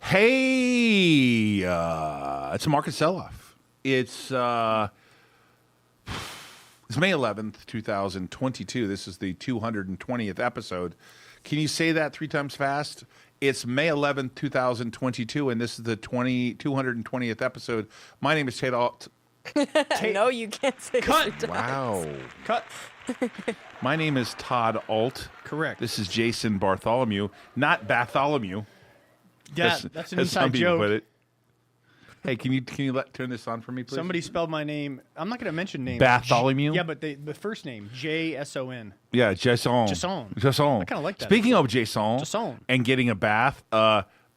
Hey, it's a market sell-off. It's May 11th, 2022. This is the 220th episode. Can you say that 3 times fast? It's May 11th, 2022, and this is the 220th episode. My name is Todd Ault. No, you can't say Cut. Wow. Cut. My name is Todd Ault. Correct. This is Jason Bartholomew, not Bartholomew. Yeah, that's an as some inside people joke. put it. Hey, can you turn this on for me, please? Somebody spelled my name. I'm not going to mention names. Bartholomew? Yeah, but the first name, J-S-O-N. Yeah, Jason. Jason. Jason. I kinda like that. Speaking of Jason, Jason. and getting a bath,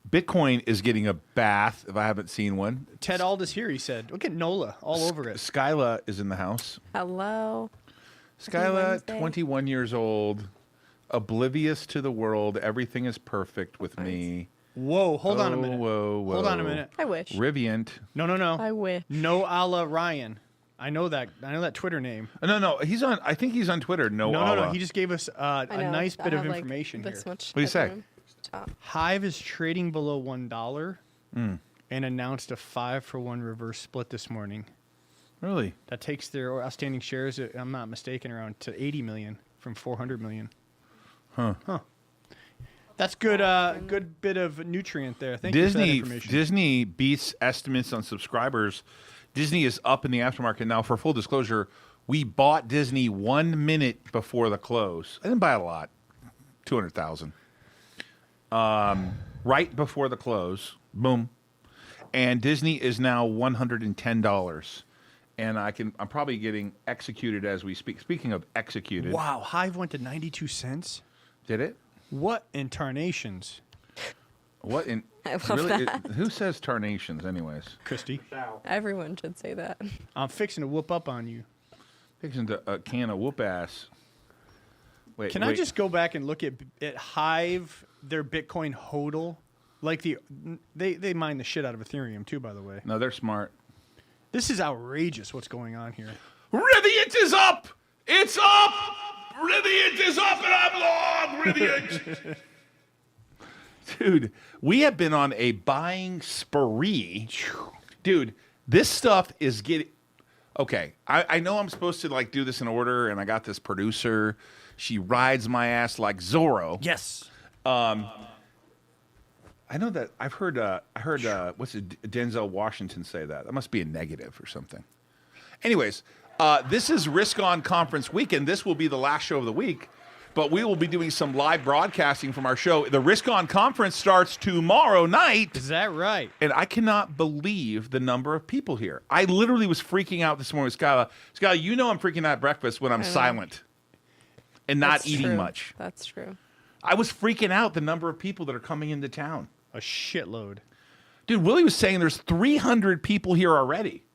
Bitcoin is getting a bath, if I haven't seen one. Ted Ault is here, he said. Look at NOLA all over it. Skyla is in the house. Hello. Skyla, Wednesday. 21 years old, oblivious to the world. Everything is perfect with me. Whoa, hold on a minute. Whoa, whoa. Hold on a minute. I wish. Riviant. No. I wish. No a la Ryan. I know that Twitter name. No, he's on. I think he's on Twitter. No. He just gave us a I know. nice I bit of have, like, information here. this much What do you say? headroom. Top. Hive is trading below $1 and announced a 5-for-1 reverse split this morning. Really? That takes their outstanding shares, if I'm not mistaken, around to 80 million from 400 million. Huh. That's good. Good bit of nutrient there. Thank you for that information. Disney beats estimates on subscribers. Disney is up in the aftermarket now. For full disclosure, we bought Disney 1 minute before the close. I didn't buy a lot, 200,000. Right before the close, boom, and Disney is now $110. And I'm probably getting executed as we speak. Speaking of executed, Wow, Hive went to 92 cents. did it? What in tarnations, What in? I love really? that. Who says tarnations, anyways? Christy? Everyone should say that. I'm fixing to whoop up on you. Fixing to a can of whoop ass. Wait, Can I just go back and look at Hive, their Bitcoin hodl? Like they mine the shit out of Ethereum too, by the way. No, they're smart. This is outrageous. What's going on here? Riviant is up. It's up. Riviant is up, and I'm long. Riviant. Dude, we have been on a buying spree. Dude, this stuff is getting... Okay, I know I'm supposed to like do this in order, and I got this producer. She rides my ass like Zorro. Yes. I know that I heard what's it, Denzel Washington say that. That must be a negative or something. Anyways, this is Risk On Conference Week, and this will be the last show of the week. But we will be doing some live broadcasting from our show. The Risk On Conference starts tomorrow night. Is that right? And I cannot believe the number of people here. I literally was freaking out this morning with Skyla. Skyla, you know I'm freaking out at breakfast when I'm silent and not That's eating true. much. That's true. I was freaking out the number of people that are coming into town. A shitload. Dude, Willie was saying there's 300 people here already.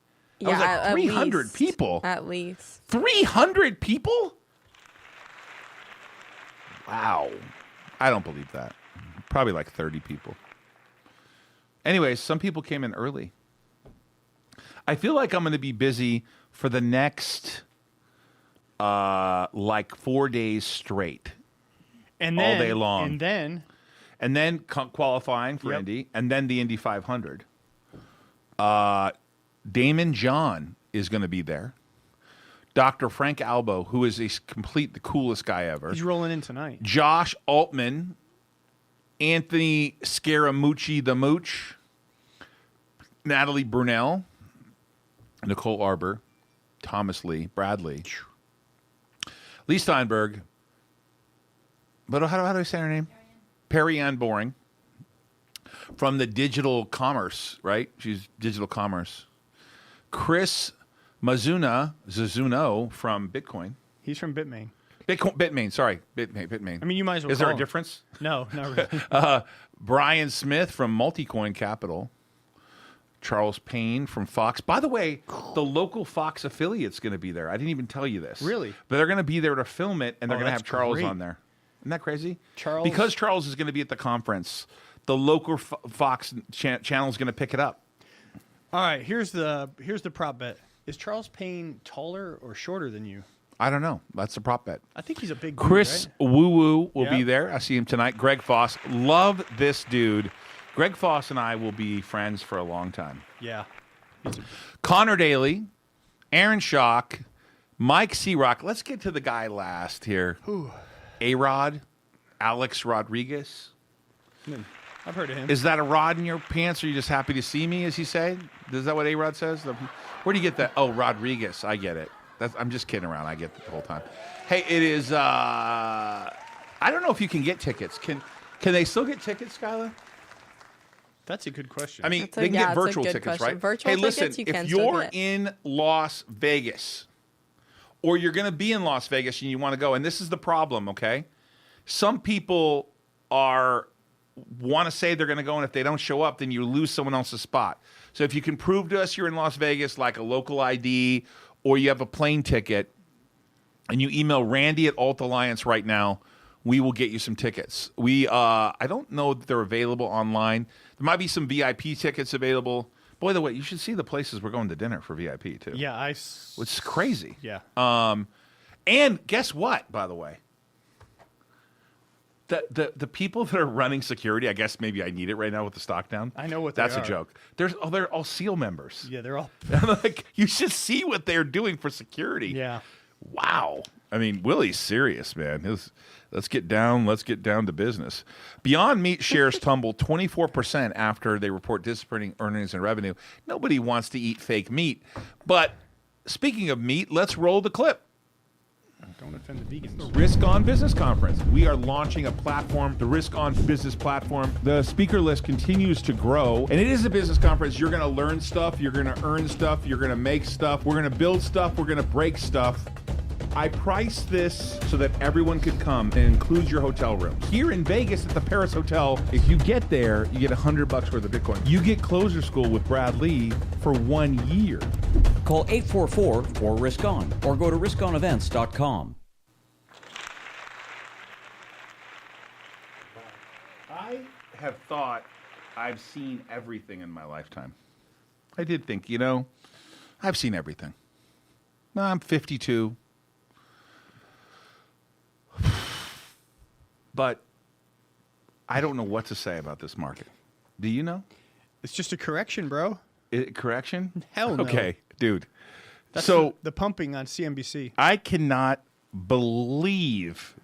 I was like, at 300 least. people? At least. 300 people? Wow. I don't believe that. Probably like 30 people. Anyways, some people came in early. I feel like I'm going to be busy for the next like 4 days straight. And All then, day long. And then Qualifying for Yep. Indy, and then the Indy 500. Damon John is going to be there. Dr. Frank Albo, who is the coolest guy ever. he's rolling in tonight. Josh Altman, Anthony Scaramucci the Mooch, Natalie Brunell, Nicole Arbor, Thomas Lee, Bradley, Lee Steinberg, but how do I say her name? Perry Ann Boring, from the digital commerce, right? She's digital commerce. Chris Zuzuno from Bitcoin. He's from Bitmain. Bitmain, sorry. Bitmain. I mean, you might as well Is there call a him. difference? No, not really. Brian Smith from Multicoin Capital. Charles Payne from Fox. By the way, the local Fox affiliate's going to be there. I didn't even tell you this. Really? But they're going to be there to film it, and they're Oh, going to have that's Charles great. on there. Isn't that crazy? Charles- Because Charles is going to be at the conference, the local Fox channel is going to pick it up. All right, here's the prop bet. Is Charles Payne taller or shorter than you? I don't know. That's the prop bet. I think he's a big dude, Chris right? Woo Woo will be Yep. there. I see him tonight. Greg Foss. Love this dude. Greg Foss and I will be friends for a long time. Yeah. Connor Daly, Aaron Schock, Mike Searock. Let's get to the guy last here. A-Rod, Alex Rodriguez. I've heard of him. Is that a rod in your pants, or are you just happy to see me, as you say? Is that what A-Rod says? Where do you get that? Oh, Rodriguez. I get it. I'm just kidding around. I get it the whole time. Hey, it is, I don't know if you can get tickets. Can they still get tickets, Skylar? That's a good question. I mean, That's a- they can yeah, get it's a virtual good tickets, question. right? Virtual hey, listen, tickets you can if still you're get. in Las Vegas, or you're going to be in Las Vegas and you want to go, and this is the problem, okay? Some people want to say they're going to go, and if they don't show up, then you lose someone else's spot. So if you can prove to us you're in Las Vegas, like a local ID, or you have a plane ticket, and you email Randy at Alt Alliance right now, we will get you some tickets. I don't know that they're available online. There might be some VIP tickets available. Boy, the way you should see the places we're going to dinner for VIP too. yeah, It's crazy. Yeah. And guess what? By the way, the people that are running security, I guess maybe I need it right now with the stock down. I know what they That's are. a joke. They're all SEAL members. Yeah, they're all. Like, you should see what they're doing for security. Yeah. Wow. I mean, Willie's serious, man. Let's get down to business. Beyond Meat shares tumble 24% after they report disappointing earnings and revenue. Nobody wants to eat fake meat. But speaking of meat, let's roll the clip. Don't offend the vegans. Risk On Business Conference. We are launching a platform, the Risk On Business Platform. The speaker list continues to grow, and it is a business conference. You're going to learn stuff, you're going to earn stuff, you're going to make stuff, we're going to build stuff, we're going to break stuff. I priced this so that everyone could come, and includes your hotel room. Here in Vegas at the Paris Hotel, if you get there, you get $100 worth of Bitcoin. You get Closer School with Brad Lee for 1 year. Call 844-4RISK-ON or go to riskonevents.com. I have thought I've seen everything in my lifetime. I did think, I've seen everything. Now I'm 52. But I don't know what to say about this market. Do you know? It's just a correction, bro. Correction? Hell no. Okay, dude. That's So the pumping on CNBC. I cannot believe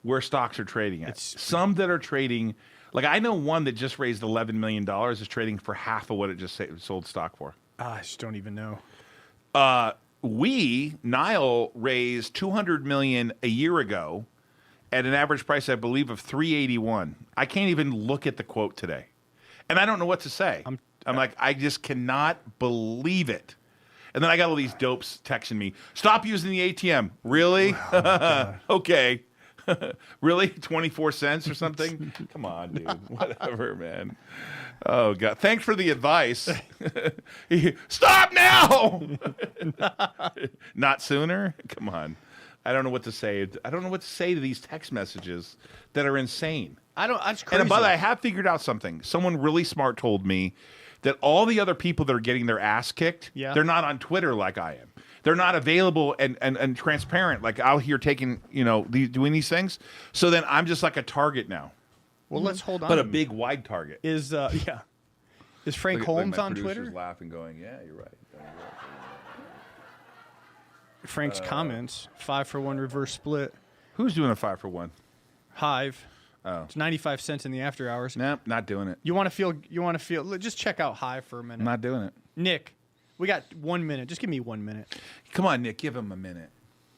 where stocks are trading at. Some that are trading, like I know one that just raised $11 million is trading for half of what it just sold stock for. I just don't even know. Nile raised $200 million a year ago at an average price, I believe, of $381. I can't even look at the quote today, and I don't know what to say. I'm like, I just cannot believe it. And then I got all these dopes texting me, "Stop using the ATM." Really? Okay. Really? 24 cents or something? Come on, dude. Whatever, man. Oh, God. Thanks for the advice. Stop now! Not sooner? Come on. I don't know what to say. I don't know what to say to these text messages that are insane. That's crazy. And by the way, I have figured out something. Someone really smart told me that all the other people that are getting their ass kicked, they're not on Twitter like I am. They're not available and transparent like out here taking, doing these things. So then I'm just like a target now. Well, let's hold on. But a big, wide target. Is Frank Holmes on Twitter? Laughing, going, "Yeah, you're right." Frank's comments: 5-for-1 reverse split. Who's doing a 5-for-1? Hive. Oh, It's 95 cents in the after hours. nope, not doing it. You want to feel? Just check out Hive for a minute. Not doing it. Nick, we got 1 minute. Just give me 1 minute. Come on, Nick, give him a minute.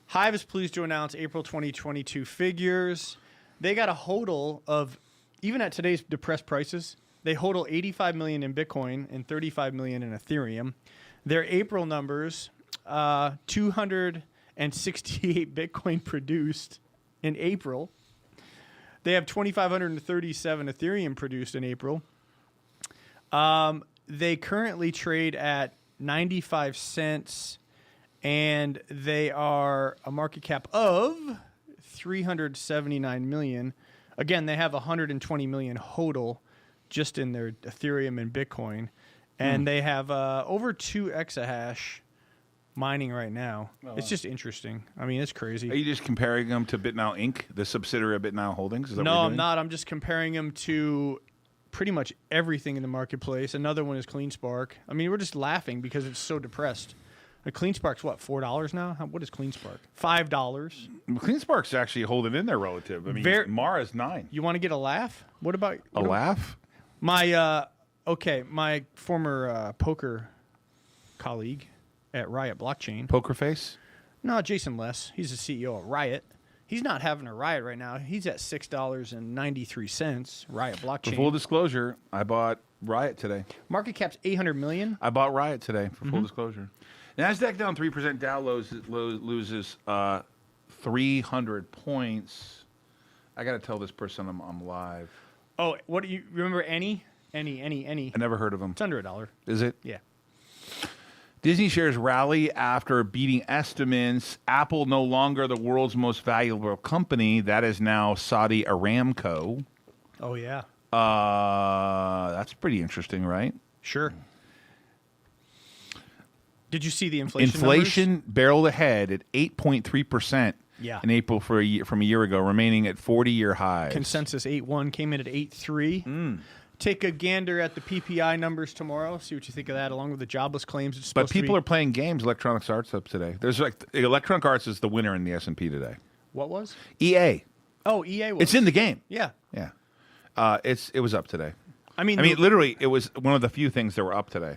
Hive is pleased to announce April 2022 figures. They got a hodl of, even at today's depressed prices, they hodl 85 million in Bitcoin and 35 million in Ethereum. Their April numbers, 268 Bitcoin produced in April. They have 2,537 Ethereum produced in April. They currently trade at 95 cents, and they are a market cap of 379 million. Again, they have 120 million hodl just in their Ethereum and Bitcoin, and they have over 2 exahash mining right now. It's just interesting. I mean, it's crazy. Are you just comparing them to BitNile Inc., the subsidiary of BitNile Holdings? Is that No, what you're I'm doing? not. I'm just comparing them to pretty much everything in the marketplace. Another one is CleanSpark. I mean, we're just laughing because it's so depressed. CleanSpark's what, $4 now? What is CleanSpark? $5. Well, CleanSpark's actually holding in there relative. I mean, Mara's 9. You want to get a laugh? What about A laugh? my my former poker colleague at Riot Blockchain? Poker face? No, Jason Less. He's the CEO of Riot. He's not having a riot right now. He's at $6.93. Riot Blockchain. For full disclosure, I bought Riot today. Market cap's $800 million. I bought Riot today, for full disclosure. NASDAQ down 3%. Dow loses 300 points. I got to tell this person I'm live. Oh, what do you remember? Any? I never heard of them. It's under $1. Is it? Yeah. Disney shares rally after beating estimates. Apple no longer the world's most valuable company. That is now Saudi Aramco. Oh yeah. That's pretty interesting, right? Sure. Did you see the inflation? Inflation barreled ahead at 8.3%. Yeah. In April from a year ago, remaining at 40-year highs. Consensus 8.1 came in at 8.3. Take a gander at the PPI numbers tomorrow. See what you think of that, along with the jobless claims. It's But people are playing games. Electronic Arts up today. There's Electronic Arts is the winner in the S&P today. What was? EA. Oh, EA was. It's in the game. Yeah. Yeah. It was up today. I mean, literally, it was one of the few things that were up today.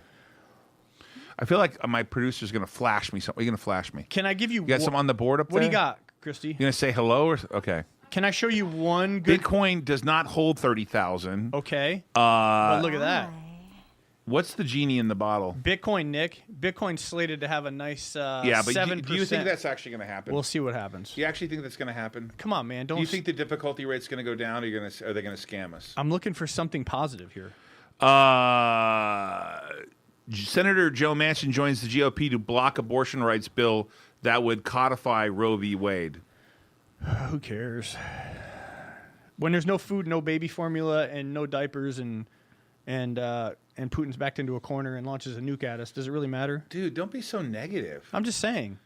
I feel like my producer's going to flash me something. Are you going to flash me? Can I give you? You got some on the board up there? What do you got, Christy? You going to say hello or okay? Can I show you one good? Bitcoin does not hold 30,000. Okay. Well, look at that. What's the genie in the bottle? Bitcoin, Nick. Bitcoin's slated to have a nice Yeah, but 7%. do you think that's actually going to happen? We'll see what happens. Do you actually think that's going to happen? Come on, man. Do you think the difficulty rate's going to go down, or are they going to scam us? I'm looking for something positive here. Senator Joe Manchin joins the GOP to block abortion rights bill that would codify Roe v. Wade. Who cares? When there's no food, no baby formula, and no diapers, and Putin's backed into a corner and launches a nuke at us, does it really matter? Dude, don't be so negative. I'm just saying.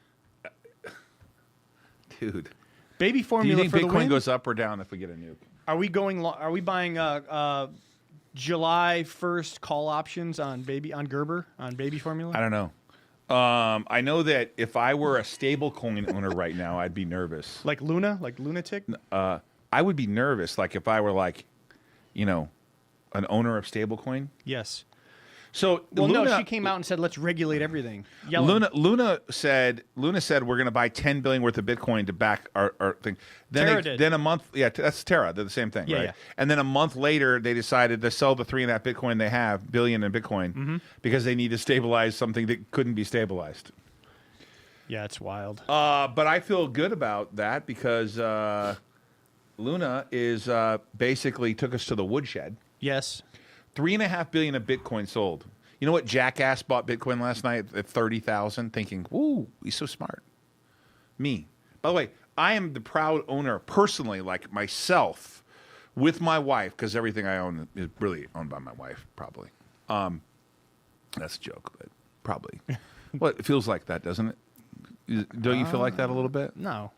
Dude. Baby Do formula you for think the Bitcoin win? goes up or down if we get a nuke? Are we going? Are we buying July 1st call options on Gerber on baby formula? I don't know. I know that if I were a stable coin owner right now, I'd be nervous. Like Luna, like lunatic. I would be nervous, like if I were like, an owner of stablecoin. Yes. So Well, Luna, no, she came out and said, "Let's regulate everything." Yelling. Luna said we're going to buy 10 billion worth of Bitcoin to back our thing. Then Terra did. Then a month, that's Terra. They're the same thing, Yeah, right? yeah. And then a month later, they decided to sell the 3.5 Bitcoin they have, billion in Bitcoin, because they need to stabilize something that couldn't be stabilized. Yeah, it's wild. But I feel good about that because Luna is basically took us to the woodshed. Yes. 3.5 billion of Bitcoin sold. You know what jackass bought Bitcoin last night at 30,000, thinking, "Ooh, he's so smart." Me. By the way, I am the proud owner personally, like myself, with my wife, because everything I own is really owned by my wife. Probably. That's a joke, but probably. Well, it feels like that, doesn't it? Don't you feel like that a little bit? No.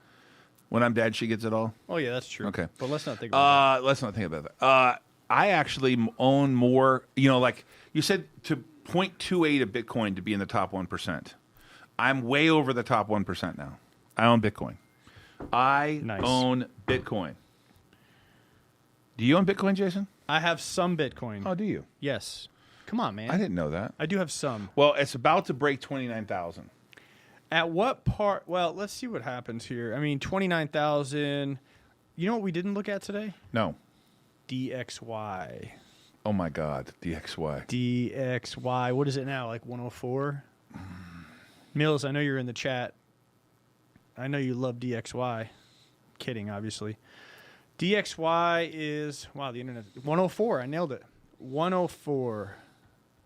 When I'm dead, she gets it all. Oh yeah, that's true. Okay. But let's not think about Let's not think about that. I actually own more, like you said, to 0.28 of Bitcoin to be in the top 1%. I'm way over the top 1% now. I own Bitcoin. I Nice. own Bitcoin. Do you own Bitcoin, Jason? that. I have some Bitcoin. Oh, do you? Yes. Come on, man. I didn't know that. I do have some. Well, it's about to break 29,000. At what part? Well, let's see what happens here. I mean, 29,000. You know what we didn't look at today? No. DXY. Oh, my God. DXY. DXY. What is it now? Like 104? Mills, I know you're in the chat. I know you love DXY. Kidding, obviously. DXY is, wow, the internet. 104. I nailed it. 104.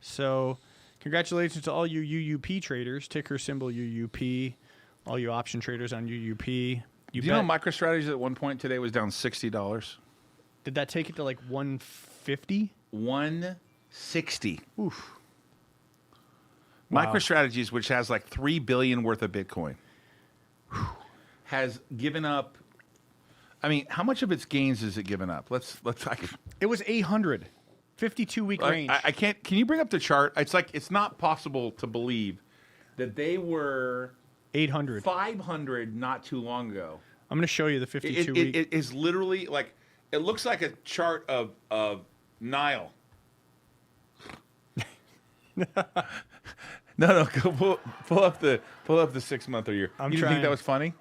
So, congratulations to all you UUP traders. Ticker symbol UUP. All you option traders on UUP. Do you know MicroStrategy at one point today was down $60? Did that take it to like 150? 160. Oof. Wow. MicroStrategies, which has like $3 billion worth of Bitcoin, has given up. I mean, how much of its gains has it given up? Let's. It was 800. 52-week range. I can't. Can you bring up the chart? It's like it's not possible to believe that they were 800. 500 not too long ago. I'm going to show you the 52-week. It is literally like it looks like a chart of Nile. No, go pull up the 6 month or year. You didn't think that was funny?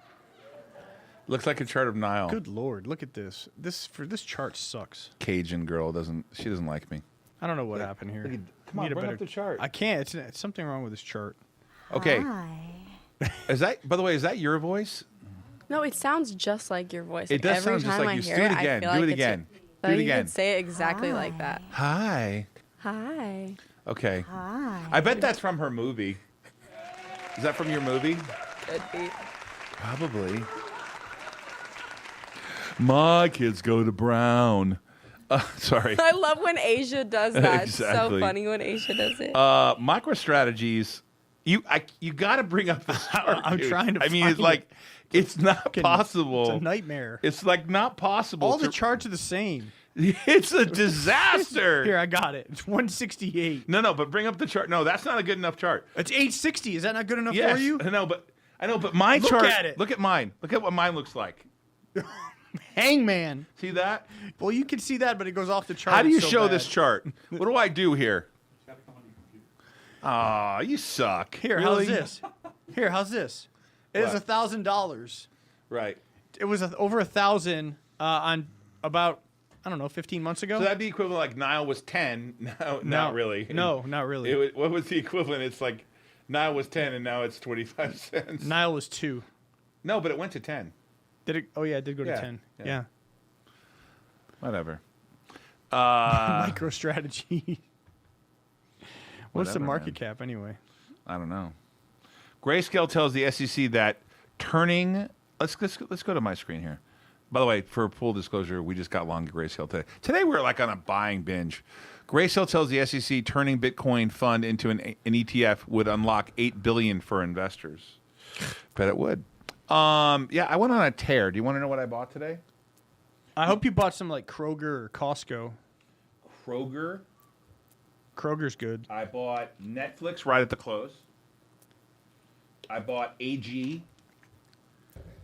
Looks like a chart of Nile. Good Lord, look at this. This chart sucks. Cajun girl doesn't like me. I don't know what happened here. Come on, bring up the chart. I can't. It's something wrong with this chart. Okay. Is that, by the way, is that your voice? No, it sounds just like your voice. It Like, does every sound just time like I you. hear Do it I again. feel Do like it it's again. But Do it you again. could say it exactly like that. Hi. Hi. Okay. I bet that's from her movie. Is that from your movie? Could be. Probably. My kids go to Brown. Sorry. I love when Asia does that. It's so Exactly. funny when Asia does it. MicroStrategies. You got to bring up this chart. I'm dude. trying to I mean, find it's like it's not possible. It's a nightmare. It's like not possible. All the charts are the same. It's a disaster. Here, I got it. It's 168. No, but bring up the chart. No, that's not a good enough chart. It's 860. Is that not good enough Yes, for you? I know, but my Look chart. at it. Look at mine. Look at what mine looks like. Hangman. See that? Well, you can see that, but it goes off the chart. How do you It's so show bad. this chart? What do I do here? Aw, you suck. Here, Really? how's this? Here, how's this? It is What? $1,000. Right. It was over 1,000 on about, I don't know, 15 months ago. So that'd be equivalent like Nile was 10. No, not really. No, not really. What was the equivalent? It's like Nile was 10 and now it's 25 cents. Nile was 2. No, but it went to 10. Did it? Oh yeah, it did go Yeah, to 10. yeah. Yeah. Whatever. MicroStrategy. What's the Whatever, market man. cap anyway? I don't know. Grayscale tells the SEC that turning. Let's go to my screen here. By the way, for full disclosure, we just got long Grayscale today. Today we're like on a buying binge. Grayscale tells the SEC turning Bitcoin fund into an ETF would unlock $8 billion for investors. Bet it would. Yeah, I went on a tear. Do you want to know what I bought today? I hope you bought some like Kroger or Costco. Kroger. Kroger's good. I bought Netflix right at the close. I bought AG.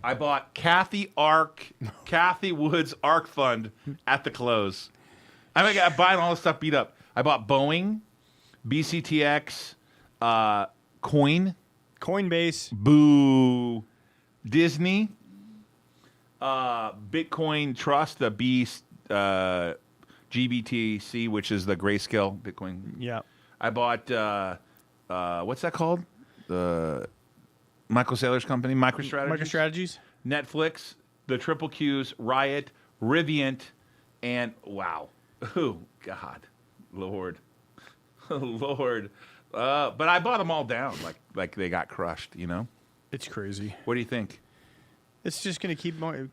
I bought Kathy Wood's ARK Fund at the close. I'm buying all this stuff beat up. I bought Boeing, BCTX, Coinbase, Boo, Disney, Bitcoin Trust, the GBTC, which is the Grayscale Bitcoin. Yeah. I bought what's that called? The Michael Saylor's company, MicroStrategies. Netflix, the Triple Qs, Riot, Riviant, and wow, oh God, Lord, Lord. But I bought them all down, like they got crushed. You know. It's crazy. What do you think? It's just gonna keep on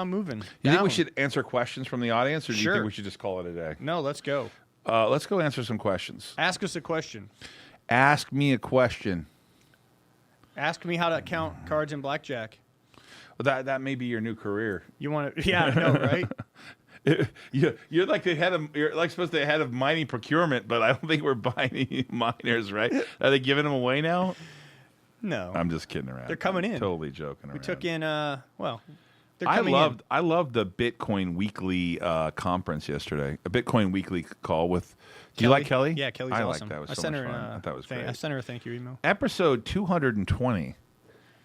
moving. You think we down. should answer questions from the audience, or do you Sure. think we should just call it a day? No, let's go. Let's go answer some questions. Ask us a question. Ask me a question. Ask me how to count cards in blackjack. Well, that may be your new career. You want to? Yeah, I know, right? You're like the head of. You're like supposed to be the head of mining procurement, but I don't think we're buying any miners, right? Are they giving them away now? No, I'm just kidding around. They're coming in. Totally joking around. we took in. Well, they're I coming loved the Bitcoin Weekly conference yesterday. A Bitcoin Weekly call with. Do you like Kelly? Yeah, Kelly's I awesome. liked that. It was I so sent much her. fun. I thought it was great. I sent her a thank you email. Episode 220.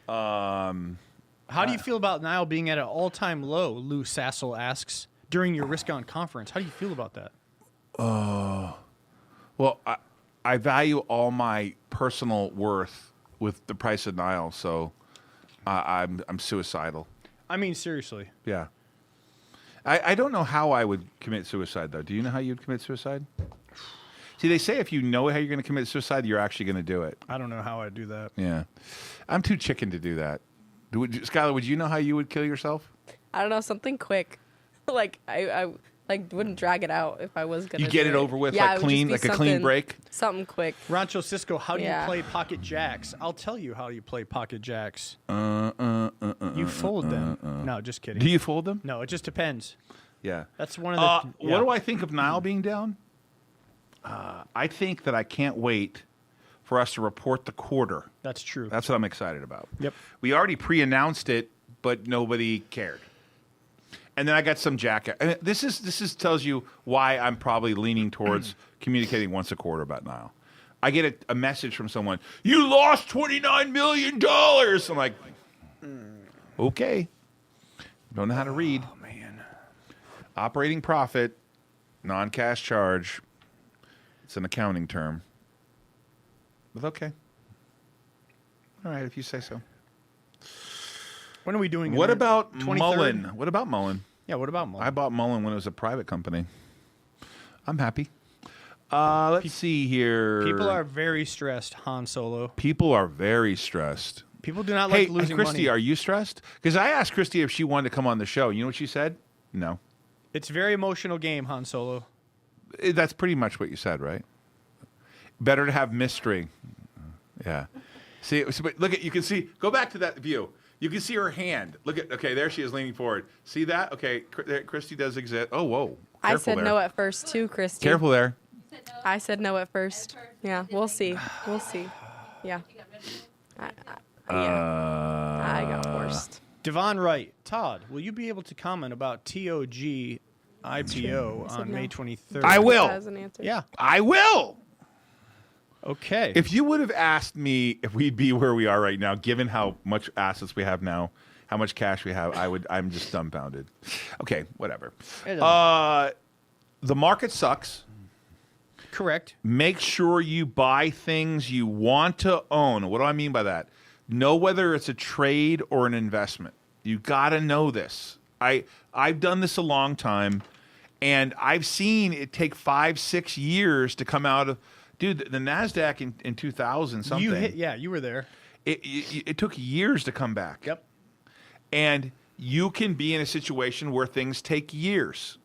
How do you feel about Nile being at an all-time low? Lou Sassel asks during your Risk On conference. How do you feel about that? Well, I value all my personal worth with the price of Nile, so I'm suicidal. I mean, seriously. Yeah. I don't know how I would commit suicide, though. Do you know how you'd commit suicide? See, they say if you know how you're going to commit suicide, you're actually going to do it. I don't know how I'd do that. Yeah. I'm too chicken to do that. Skylar, would you know how you would kill yourself? I don't know, something quick. Like I wouldn't drag it out if I was gonna. You get do it over with, Yeah, like it would clean, just be like a clean something- break? Something quick. Rancho Cisco, how do you Yeah. play pocket jacks? I'll tell you how you play pocket jacks. You fold them. No, just kidding. Do you fold them? No, it just depends. Yeah. That's one of the. What do I think of Nile being down? I think that I can't wait for us to report the quarter. That's true. That's what I'm excited about. Yep. We already pre-announced it, but nobody cared. And then I got some jackass. And this tells you why I'm probably leaning towards communicating once a quarter about Nile. I get a message from someone, you lost $29 million. I'm like, okay. Don't know how to read. Oh, man. Operating profit, non-cash charge. It's an accounting term. But okay. All right, if you say so. When are we doing it? What about 23rd? Mullen? What about Mullen? Yeah, what about Mullen? I bought Mullen when it was a private company. I'm happy. Let's see here. People are very stressed, Han Solo. People are very stressed. People do not Hey, like losing Christy, money. are you stressed? Because I asked Christy if she wanted to come on the show. You know what she said? No. It's a very emotional game, Han Solo. That's pretty much what you said, right? Better to have mystery. Yeah. See, look at, you can see, go back to that view. You can see her hand. Look at, okay, there she is leaning forward. See that? Okay, Christy does exist. Oh, whoa. I Careful said there. no at first too, Christy. Careful there. I said no at first. Yeah, we'll see. We'll see. Yeah. I got forced. Devon Wright. Todd, will you be able to comment about TOG IPO said on no. May 23rd? I will. As an answer. Yeah. I will. Okay. If you would have asked me if we'd be where we are right now, given how much assets we have now, how much cash we have, I'm just dumbfounded. Okay, whatever. The market sucks. Correct. Make sure you buy things you want to own. What do I mean by that? Know whether it's a trade or an investment. You got to know this. I've done this a long time, and I've seen it take 5-6 years to come out of. Dude, the NASDAQ in 2000 something. You were there. It took years to come back. Yep. And you can be in a situation where things take years.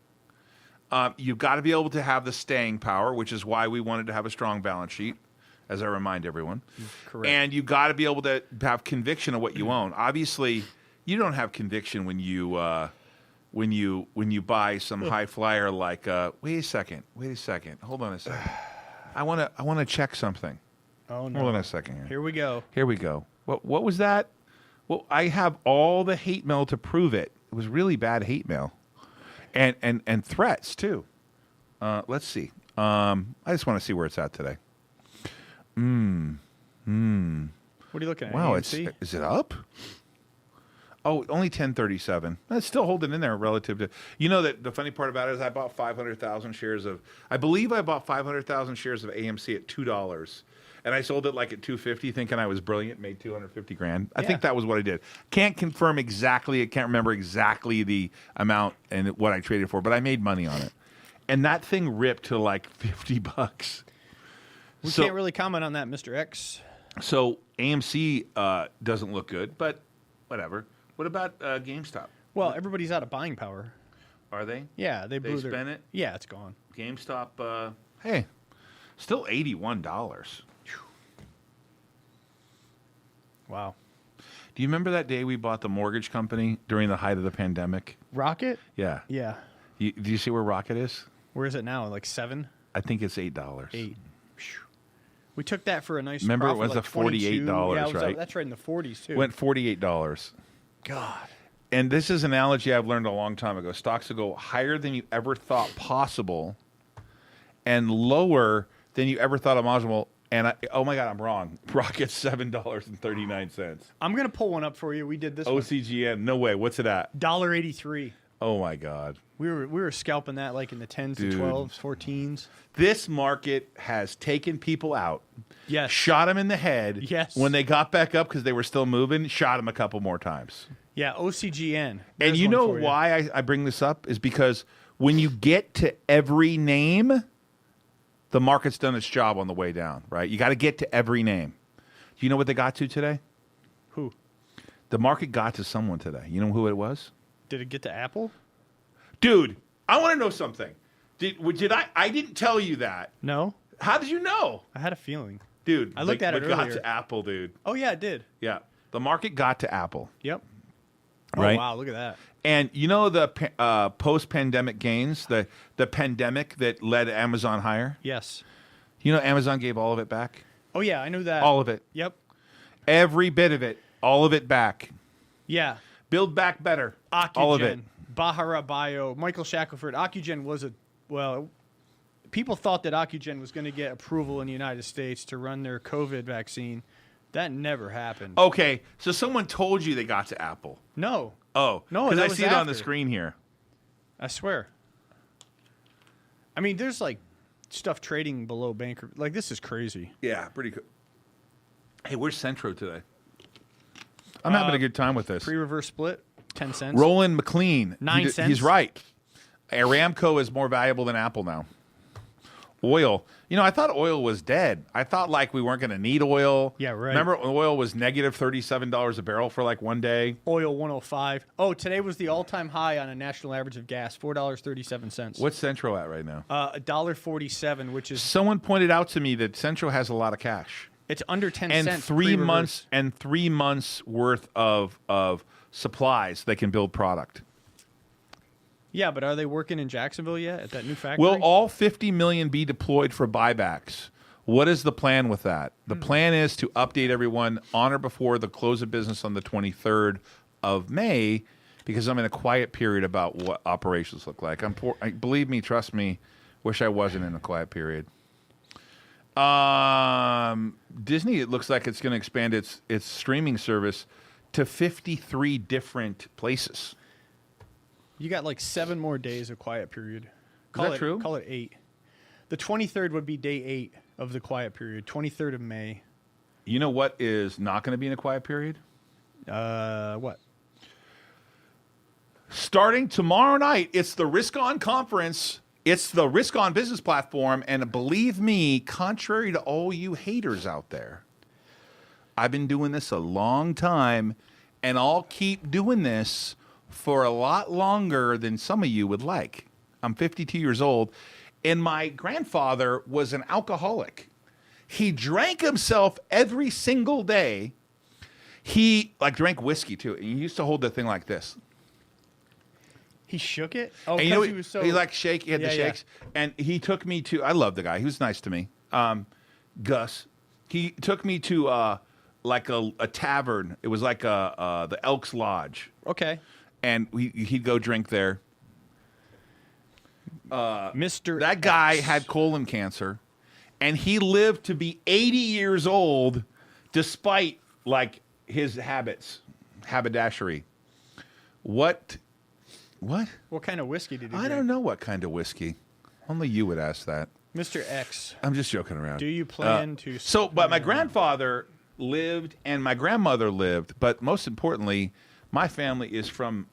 You've got to be able to have the staying power, which is why we wanted to have a strong balance sheet, as I remind everyone. Correct. And you've got to be able to have conviction of what you own. Obviously, you don't have conviction when you buy some high flyer like. Wait a second. Hold on a second. I want to check something. Oh no. Hold on a second Here we go. Here we go. What was that? Well, I have all the hate mail to prove it. It was really bad hate mail, and threats too. Let's see. I just want to see where it's at today. What are you looking at? Wow, AMC? is it up? Oh, only 1037. That's still holding in there relative to. You know that the funny part about it is I bought 500,000 shares of. I believe I bought 500,000 shares of AMC at $2. And I sold it like at $250, thinking I was brilliant, made $250,000. I think that was what I did. Can't confirm exactly. I can't remember exactly the amount and what I traded for, but I made money on it. And that thing ripped to like $50. We can't really comment on that, Mr. X. So AMC doesn't look good, but whatever. What about GameStop? Well, everybody's out of buying power. Are they? Yeah, they blew their. spent it? Yeah, it's gone. GameStop, hey, still $81. Wow. Do you remember that day we bought the mortgage company during the height of the pandemic? Rocket? Yeah. Yeah. Do you see where Rocket is? Where is it now? Like 7? I think it's $8. 8. Phew. We took that for a nice. Remember, it profit, was like a $48, yeah, it was right? That's right in the 40s too. Went $48. God. And this is an analogy I've learned a long time ago. Stocks will go higher than you ever thought possible and lower than you ever thought imaginable. And oh my God, I'm wrong. Rocket's $7.39. I'm gonna pull one up for you. We did this. one. OCGN, no way. What's it at? $1.83. Oh my God. We were scalping that like in the 10s Dude. to 12s, 14s. This market has taken people out. Yes. Shot them in the head. Yes. When they got back up because they were still moving, shot them a couple more times. Yeah, OCGN. And There's you one know for why I bring this up is because when you get to every name, the market's done its job on the way down, right? You got to get to every name. Do you know what they got to today? Who? The market got to someone today. You know who it was? Did it get to Apple? Dude, I want to know something. Did I didn't tell you that. No. How did you know? I had a feeling. Dude, I looked at it got earlier. to Apple, dude. Oh yeah, it did. Yeah. The market got to Apple. Yep. Right? Oh, wow, look at that. And you know the post-pandemic gains, the pandemic that led Amazon higher? Yes. You know Amazon gave all of it back? Oh, yeah, I knew that. All of it. Yep. Every bit of it. All of it back. Yeah. Build back better. Ocugen, All of it. Bahara Bio, Michael Shackelford. Ocugen was people thought that Ocugen was going to get approval in the United States to run their COVID vaccine. That never happened. Okay, so someone told you they got to Apple. No. Oh, No, because that I was see it on the after. screen here. I swear. I mean, there's like stuff trading below banker. Like, this is crazy. Yeah, pretty cool. Hey, where's Centro today? I'm having a good time with this. Pre-reverse split, 10 cents. Roland McLean. 9 cents. He's right. Aramco is more valuable than Apple now. Oil. You know, I thought oil was dead. I thought like we weren't going to need oil. Yeah, right. Remember oil was negative $37 a barrel for like one day? Oil 105. Oh, today was the all-time high on a national average of gas, $4.37. What's Centro at right now? $1.47, which is Someone pointed out to me that Centro has a lot of cash. it's under 10 And cents. 3 pre-reverse. months and 3 months worth of supplies they can build product. Yeah, but are they working in Jacksonville yet at that new factory? Will all 50 million be deployed for buybacks? What is the plan with that? The plan is to update everyone on or before the close of business on the 23rd of May, because I'm in a quiet period about what operations look like. Believe me, trust me, wish I wasn't in a quiet period. Disney, it looks like it's going to expand its streaming service to 53 different places. You got like 7 more days of quiet period. that true? Call it 8. The 23rd would be day 8 of the quiet period. 23rd of May. You know what is not going to be in a quiet period? What? Starting tomorrow night, it's the Risk On Conference. It's the Risk On Business Platform. And believe me, contrary to all you haters out there, I've been doing this a long time, and I'll keep doing this for a lot longer than some of you would like. I'm 52 years old, and my grandfather was an alcoholic. He drank himself every single day. He drank whiskey too, and he used to hold the thing like this. He shook it? Oh, And because you know, he was so... he like shake. He had the Yeah, yeah. shakes, and he took me to. I love the guy. He was nice to me. Gus. He took me to like a tavern. It was like the Elks Lodge, Okay. and he'd go drink there. Mr. That guy X. had colon cancer, and he lived to be 80 years old, despite like his haberdashery. What? What kind of whiskey did he I drink? don't know what kind of whiskey. Only you would ask that. Mr. X, I'm just joking around. do you plan to... But my grandfather lived and my grandmother lived, but most importantly, my family is from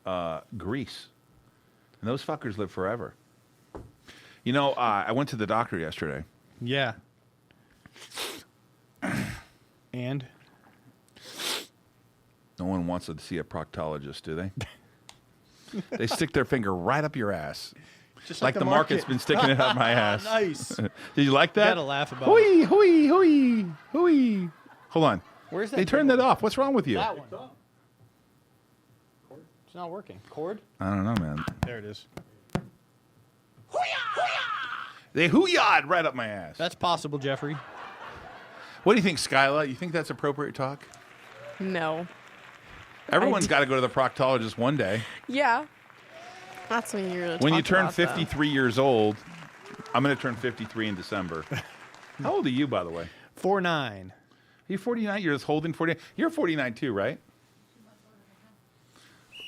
Greece, and those fuckers live forever. You know, I went to the doctor yesterday. Yeah. And? No one wants to see a proctologist, do they? They stick their finger right up your ass. Just Like the market's been sticking it up my ass. Nice. Did you like that? Gotta laugh about Hooey, hooey, hooey, hooey. Hold on. Where's that They turned thing? that off. What's wrong with you? That one. It's not working. Cord? I don't know, man. There it is. They hoo-yah'd right up my ass. That's possible, Jeffrey. What do you think, Skyla? You think that's appropriate talk? No. Everyone's got to go to the proctologist one day. Yeah. That's when you're. When you turn 53 years old, I'm going to turn 53 in December. How old are you, by the way? 4'9". Are you 49? You're just holding 49. You're 49 too, right?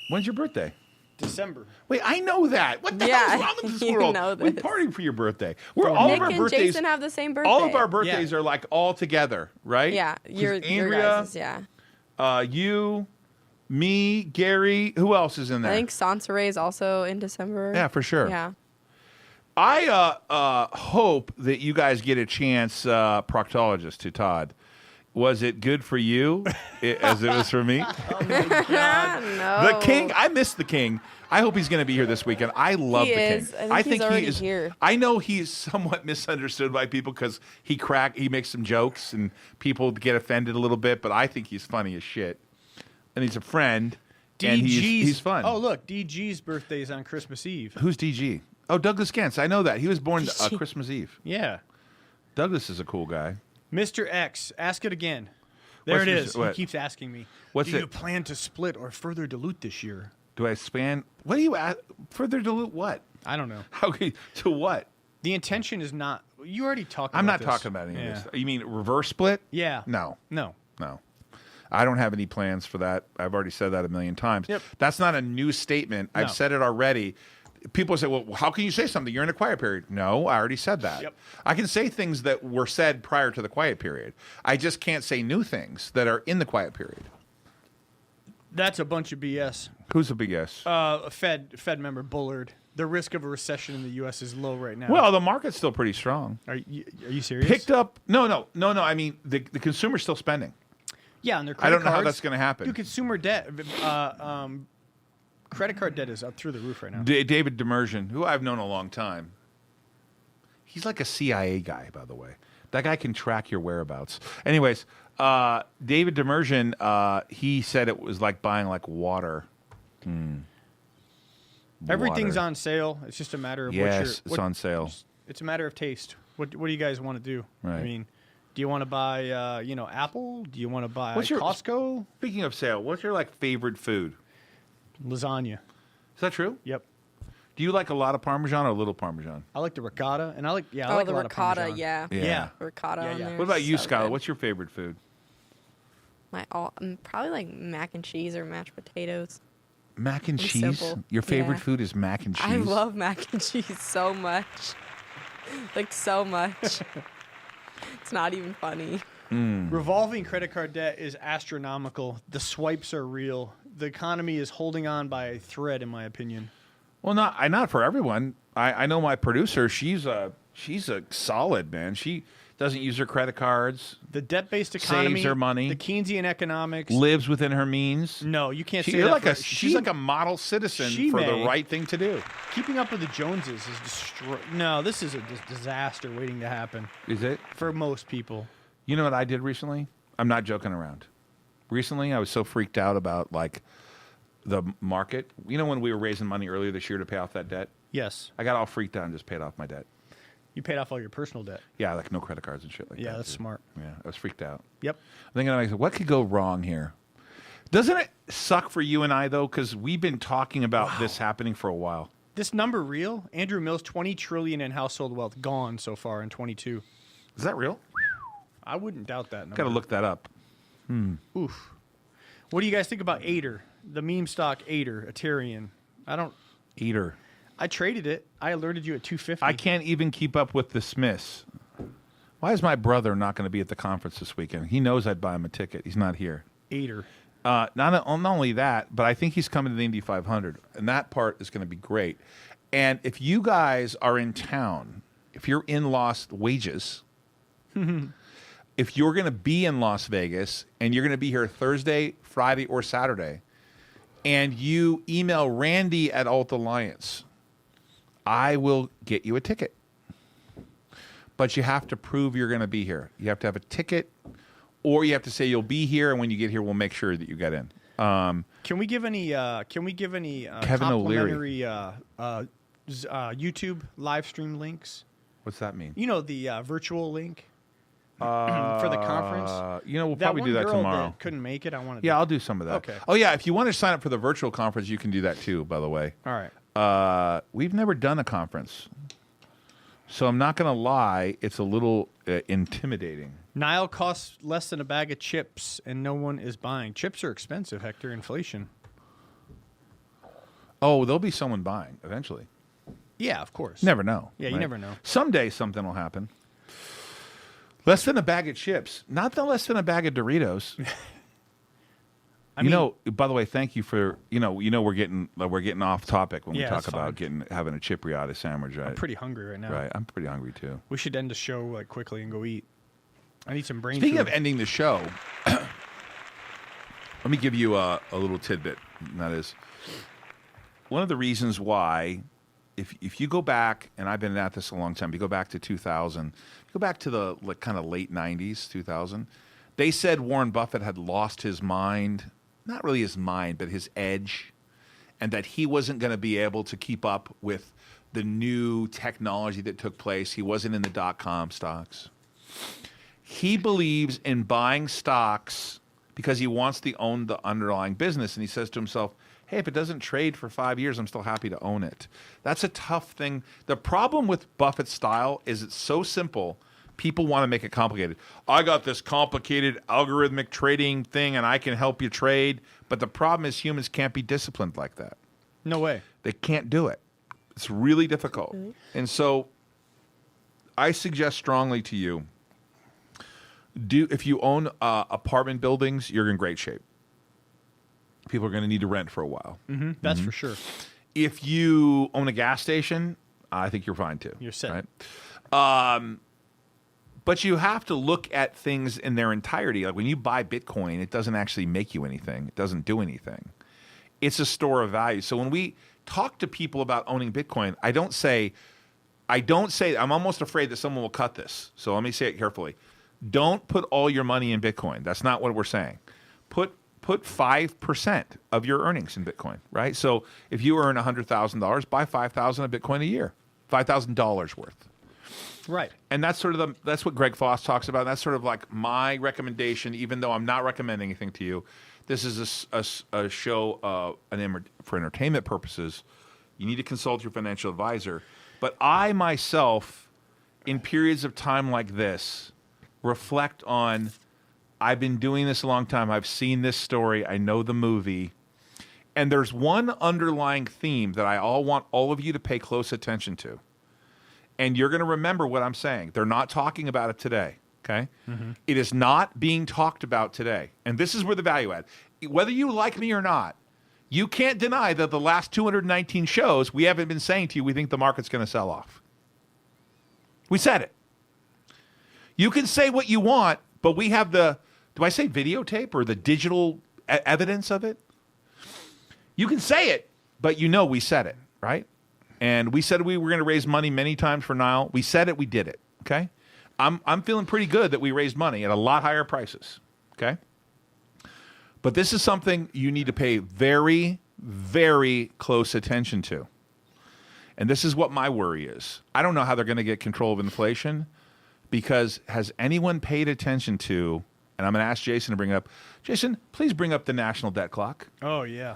When's your birthday? December. Wait, I know that. What the Yeah, hell is wrong with this you world? know We this. party for your birthday. We're all Nick of our and birthdays. Jason have the same birthday. All of our birthdays are like all together, right? Yeah, 'Cause your Andrea, guys', yeah. You, me, Gary. Who else is in there? I think Sansaray is also in December. Yeah, for sure. Yeah. I hope that you guys get a chance, proctologist, to Todd. Was it good for you as it was for me? No. The King. I miss the King. I hope he's going to be here this weekend. I love He the is. King. I think he's already here. I know he's somewhat misunderstood by people because he makes some jokes and people get offended a little bit, but I think he's funny as shit. And he's a friend, And he's fun. Oh, look, DG's birthday is on Christmas Eve. Who's DG? Oh, Douglas Gantz. I know that. He was born Christmas Eve. Yeah. Douglas is a cool guy. Mr. X, ask it again. There it is. What? He keeps asking me. What's Do you it? plan to split or further dilute this year? Do I span? What do you ask? Further dilute what? I don't know. Okay, to what? The intention is not. You already talked about I'm not this. talking about any Yeah. of this. You mean reverse split? Yeah. No. No. I don't have any plans for that. I've already said that a million times. Yep. That's not a new statement. I've No. said it already. People say, well, how can you say something? You're in a quiet period. No, I already said that. Yep. I can say things that were said prior to the quiet period. I just can't say new things that are in the quiet period. That's a bunch of BS. Who's the big S? A Fed member Bullard. The risk of a recession in the U.S. is low right now. Well, the market's still pretty strong. Are you serious? Picked up. No. I mean, the consumer's still spending. Yeah, on their I credit don't know how cards. that's going to happen. Dude, consumer debt, credit card debt is up through the roof right now. David Demersion, who I've known a long time. He's like a CIA guy, by the way. That guy can track your whereabouts. Anyways, David Demersion, he said it was like buying like water. Everything's Water. on sale. It's just a matter of Yes, it's on sale. It's a matter of taste. What do you guys want to do? Right. I mean, do you want to buy Apple? Do you want to buy What's your- Costco? Speaking of sale, what's your like favorite food? Lasagna. Is that true? Yep. Do you like a lot of Parmesan or a little Parmesan? I like the ricotta, and I like Oh, a the lot of ricotta, Parmesan. yeah. Yeah. Ricotta Yeah, on yeah. there. What about is you, so Skylar? good. What's your favorite food? Probably like mac and cheese or mashed potatoes. Mac and Pretty cheese? simple. Your favorite Yeah. food is mac and cheese? I love mac and cheese so much. Like, so much. It's not even funny. Revolving credit card debt is astronomical. The swipes are real. The economy is holding on by a thread, in my opinion. Well, not for everyone. I know my producer. She's a solid man. She doesn't use her credit cards. The debt-based economy, Saves her money. the Keynesian economics. Lives within her means. No, you can't say You're that. like for- she's like a model citizen she for may. the right thing to do. Keeping up with the Joneses is destroy. No, this is a disaster waiting to happen Is it? for most people. You know what I did recently? I'm not joking around. Recently, I was so freaked out about like the market. You know when we were raising money earlier this year to pay off that debt? Yes, I got all freaked out and just paid off my debt. you paid off all your personal debt. Yeah, like no credit cards and shit like that. Yeah, that's dude. smart. Yeah, I was freaked out. Yep. I'm thinking to myself, what could go wrong here? Doesn't it suck for you and I though? Because we've been talking about this happening for a while. This number real? Andrew Mills, 20 trillion in household wealth gone so far in 22. Is that real? I wouldn't doubt that number. Got to look that up. Oof. What do you guys think about Ader, the meme stock Ader, Ethereum? Eater. I traded it. I alerted you at 250. I can't even keep up with the Smiths. Why is my brother not going to be at the conference this weekend? He knows I'd buy him a ticket. He's not here. Ader. Not only that, but I think he's coming to the Indy 500, and that part is going to be great. And if you guys are in town, if you're in Las Wages, if you're going to be in Las Vegas and you're going to be here Thursday, Friday, or Saturday, and you email Randy at Alt Alliance, I will get you a ticket. But you have to prove you're going to be here. You have to have a ticket, or you have to say you'll be here, and when you get here, we'll make sure that you get in. Can we give any Kevin O'Leary. complimentary YouTube live stream links? What's that mean? You know, the virtual link for the conference. You know, we'll That probably one do that girl tomorrow. that couldn't make it. I wanted. Yeah, I'll do some of that. Okay. Oh, yeah, if you want to sign up for the virtual conference, you can do that too, by the way. All right. We've never done a conference. So I'm not going to lie, it's a little intimidating. Nile costs less than a bag of chips, and no one is buying. Chips are expensive, Hector. Inflation. Oh, there'll be someone buying eventually. Yeah, of course. Never know. Yeah, you never know. Someday something will happen. Less than a bag of chips. Not the less than a bag of Doritos. I mean, By the way, thank you for we're getting off topic when we Yeah, talk that's about fine. having a cipriata sandwich, right? I'm pretty hungry right now. Right, I'm pretty hungry too. We should end the show like quickly and go eat. I need some brain Speaking food. of ending the show, let me give you a little tidbit. And that is one of the reasons why, if you go back, and I've been at this a long time, if you go back to 2000, go back to the kind of late 90s, 2000, they said Warren Buffett had lost his mind not really his mind, but his edge, and that he wasn't going to be able to keep up with the new technology that took place. He wasn't in the dot-com stocks. He believes in buying stocks because he wants to own the underlying business. And he says to himself, hey, if it doesn't trade for 5 years, I'm still happy to own it. That's a tough thing. The problem with Buffett's style is it's so simple. People want to make it complicated. I got this complicated algorithmic trading thing, and I can help you trade. But the problem is humans can't be disciplined like that. No way. They can't do it. It's really difficult. And so I suggest strongly to you, if you own apartment buildings, you're in great shape. People are going to need to rent for a while. That's for sure. If you own a gas station, I think you're fine too. You're set. Right? But you have to look at things in their entirety. Like when you buy Bitcoin, it doesn't actually make you anything. It doesn't do anything. It's a store of value. So when we talk to people about owning Bitcoin, I don't say, I'm almost afraid that someone will cut this. So let me say it carefully. Don't put all your money in Bitcoin. That's not what we're saying. Put 5% of your earnings in Bitcoin, right? So if you earn $100,000, buy $5,000 of Bitcoin a year, $5,000 worth. Right. And that's sort of that's what Greg Foss talks about. That's sort of like my recommendation, even though I'm not recommending anything to you. This is a show for entertainment purposes. You need to consult your financial advisor. But I myself, in periods of time like this, reflect on, I've been doing this a long time. I've seen this story. I know the movie. And there's one underlying theme that I want all of you to pay close attention to. And you're going to remember what I'm saying. They're not talking about it today, okay? It is not being talked about today. And this is where the value add. Whether you like me or not, you can't deny that the last 219 shows, we haven't been saying to you, we think the market's going to sell off. We said it. You can say what you want, but we have do I say videotape or the digital evidence of it? You can say it, but you know we said it, right? And we said we were going to raise money many times for Nile. We said it, we did it, okay? I'm feeling pretty good that we raised money at a lot higher prices, okay? But this is something you need to pay very, very close attention to. And this is what my worry is. I don't know how they're going to get control of inflation, because has anyone paid attention to, and I'm going to ask Jason to bring up, Jason, please bring up the national debt clock. Oh, yeah.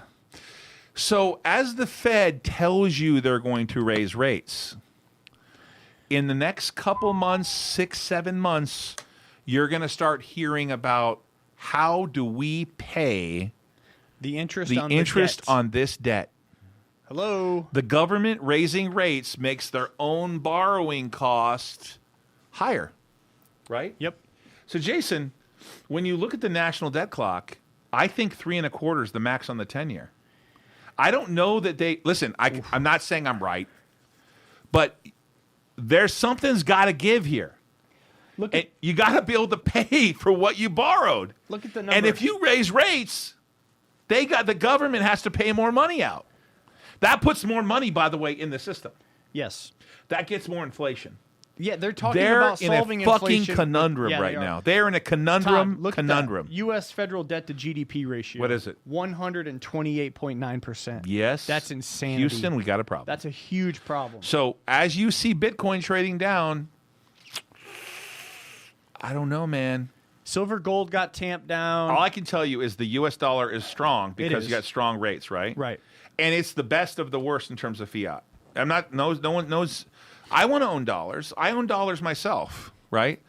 So as the Fed tells you they're going to raise rates, in the next couple months, 6-7 months, you're going to start hearing about how do we pay the interest on this debt. Hello. The government raising rates makes their own borrowing cost higher, right? Yep. So Jason, when you look at the national debt clock, I think 3.25 is the max on the 10-year. I don't know that listen, I'm not saying I'm right, but something's got to give here. You got to be able to pay for what you borrowed. Look at the numbers. And if you raise rates, the government has to pay more money out. That puts more money, by the way, in the system. Yes. That gets more inflation. Yeah, they're talking about solving inflation. They're in a fucking inflation. conundrum right now. They're in a conundrum. Todd, look at that. U.S. federal debt to GDP ratio. What is it? 128.9%. Yes. That's insanity. Houston, we got a problem. That's a huge problem. So as you see Bitcoin trading down, I don't know, man. Silver gold got tamped down. All I can tell you is the U.S. dollar is strong because you got strong rates, right? Right. And it's the best of the worst in terms of fiat. No one knows. I want to own dollars. I own dollars myself, right?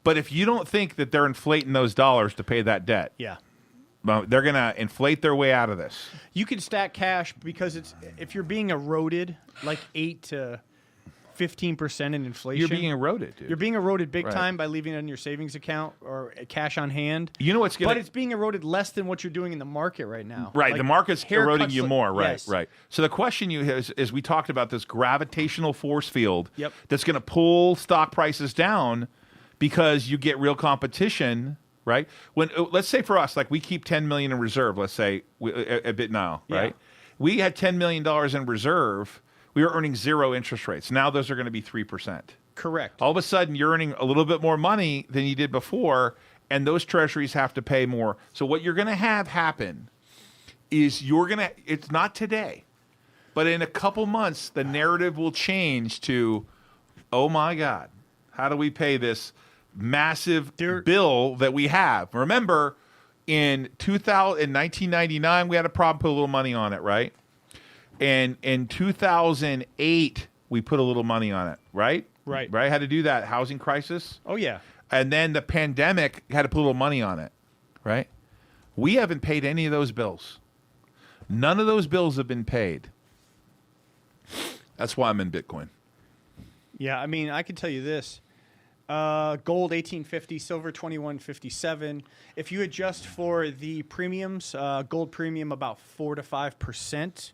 But if you don't think that they're inflating those dollars to pay that debt, yeah, well, they're going to inflate their way out of this. You can stack cash because if you're being eroded like 8 to 15% in inflation. You're being eroded, dude. You're being eroded big time by leaving it in your savings account or cash on hand. You know what's going But it's being eroded less than what you're doing in the market right now. Right, the market's eroding you more. Right, yes. right. So the question you have is we talked about this gravitational force field Yep. that's going to pull stock prices down because you get real competition, right? When let's say for us, like we keep $10 million in reserve. Let's say a bit now, right? We had $10 million in reserve. We were earning 0 interest rates. Now those are going to be 3%. Correct. All of a sudden, you're earning a little bit more money than you did before, and those treasuries have to pay more. So what you're going to have happen is it's not today, but in a couple months, the narrative will change to, oh my God, how do we pay this massive bill that we have? Remember, in 1999, we had a problem, put a little money on it, right? And in 2008, we put a little money on it, right? Right. Had to do that. Housing crisis. Oh, yeah. And then the pandemic had to put a little money on it, right? We haven't paid any of those bills. None of those bills have been paid. That's why I'm in Bitcoin. Yeah, I mean, I can tell you this. Gold 1850, silver 2157. If you adjust for the premiums, gold premium about 4 to 5%.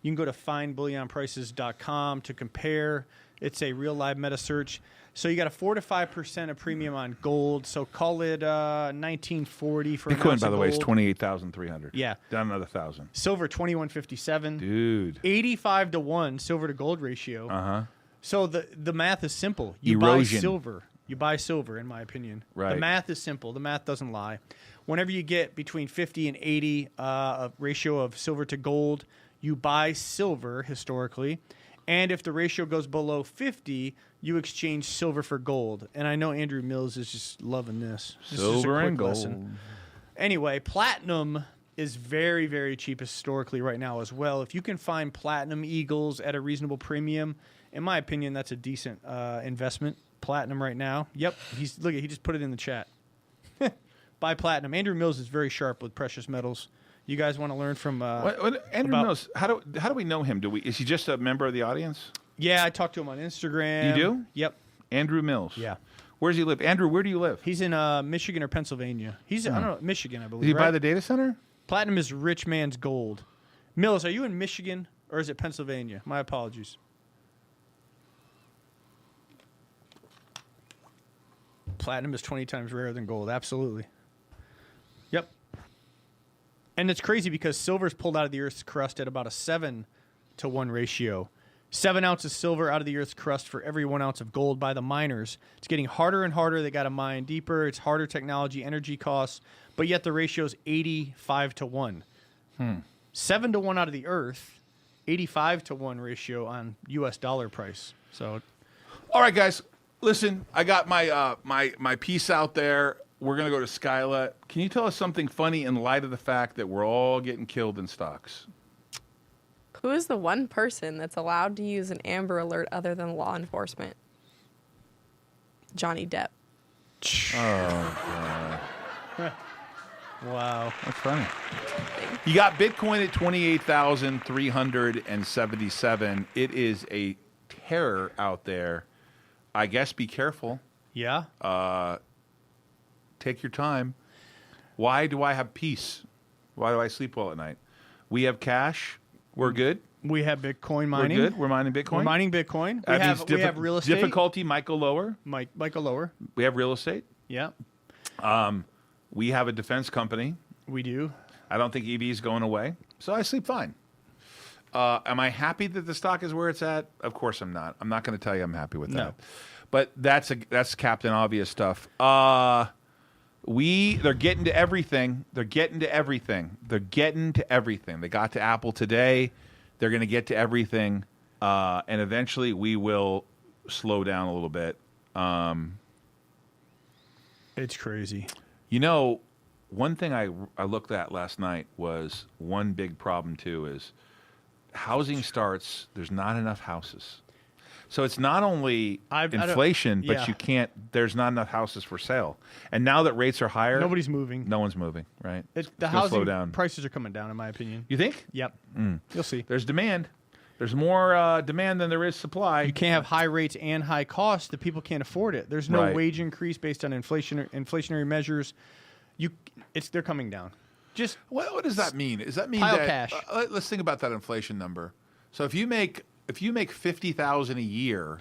You can go to findbullionprices.com to compare. It's a real live meta search. So you got a 4 to 5% of premium on gold. So call it 1940 for Bitcoin, by the way, is 28,300. Yeah, down another 1,000. silver 2157. Dude, 85 to 1 silver to gold ratio. Uh-huh. So the math is simple. You Erosion. buy silver. You buy silver, in my opinion. Right. The math is simple. The math doesn't lie. Whenever you get between 50 and 80 a ratio of silver to gold, you buy silver historically. And if the ratio goes below 50, you exchange silver for gold. And I know Andrew Mills is just loving this. This is just a silver quick and gold. lesson. Anyway, platinum is very, very cheap historically right now as well. If you can find platinum eagles at a reasonable premium, in my opinion, that's a decent investment. Platinum right now. Yep. He just put it in the chat. Buy platinum. Andrew Mills is very sharp with precious metals. You guys want to learn from Andrew Mills, how do we know him? Is he just a member of the audience? Yeah, I talked to him on Instagram. You do? Yep. Andrew Mills. Yeah. Where does he live? Andrew, where do you live? He's in Michigan or Pennsylvania. He's I don't know, Michigan, I believe. Did he buy right? the data center? Platinum is rich man's gold. Mills, are you in Michigan or is it Pennsylvania? My apologies. Platinum is 20 times rarer than gold. Absolutely. Yep. And it's crazy because silver's pulled out of the Earth's crust at about a 7 to 1 ratio. 7 ounces silver out of the Earth's crust for every 1 ounce of gold by the miners. It's getting harder and harder. They got to mine deeper. It's harder technology, energy costs. But yet the ratio is 85 to 1. 7 to 1 out of the Earth, 85 to 1 ratio on U.S. dollar price. So, All right, guys. Listen, I got my my piece out there. We're going to go to Skyla. Can you tell us something funny in light of the fact that we're all getting killed in stocks? Who is the one person that's allowed to use an Amber Alert other than law enforcement? Johnny Depp. Oh, God. wow. That's funny. You got Bitcoin at 28,377. It is a terror out there. I guess be careful. Yeah. Take your time. Why do I have peace? Why do I sleep well at night? We have cash. We're good. We have Bitcoin mining. We're good. We're mining Bitcoin. We're mining Bitcoin. That means We have real estate. Difficulty might go lower. Might go lower. We have real estate. Yeah. We have a defense company. We do. I don't think EV is going away, so I sleep fine. Am I happy that the stock is where it's at? Of course I'm not. I'm not going to tell you I'm happy with that. But that's Captain Obvious stuff. They're getting to everything. They're getting to everything. They got to Apple today. They're going to get to everything, and eventually we will slow down a little bit. It's crazy. You know, one thing I looked at last night was one big problem too is housing starts. There's not enough houses. So it's not only inflation, but there's not enough houses for sale. And now that rates are higher, Nobody's moving. no one's moving, right? The gonna housing slow down. prices are coming down, in my opinion. You think? Yep. You'll see. There's demand. There's more demand than there is supply. You can't have high rates and high costs. The people can't afford it. There's no Right. wage increase based on inflationary measures. They're coming down. Just What does that mean? Does that mean Pile that cash. Let's think about that inflation number. So if you make $50,000 a year,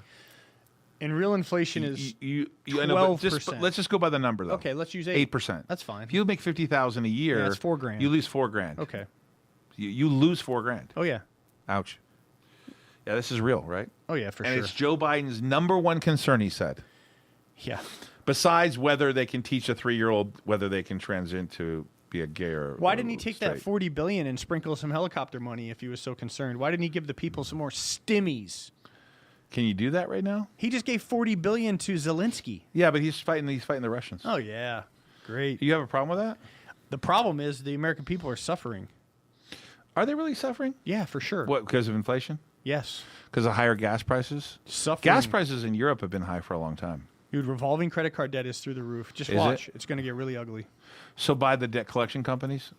and real inflation is I know, but 12%. let's just go by the number though. Okay, let's use 8%. That's fine. If you make $50,000 a year, that's $4,000. You lose $4,000. Okay. You lose $4,000. Oh yeah. Ouch. Yeah, this is real, right? Oh yeah, for And sure. it's Joe Biden's number one concern, he said. Yeah. Besides whether they can teach a 3-year-old whether they can transition to be a gay or Why didn't he take that straight. $40 billion and sprinkle some helicopter money if he was so concerned? Why didn't he give the people some more stimmies? Can you do that right now? He just gave $40 billion to Zelensky. Yeah, but he's fighting the Russians. Oh yeah, great. You have a problem with that? The problem is the American people are suffering. Are they really suffering? Yeah, for sure. What, because of inflation? Yes. Because of higher gas prices? Suffering. Gas prices in Europe have been high for a long time. Dude, revolving credit card debt is through the roof. Just Is watch. it? It's going to get really ugly. So by the debt collection companies?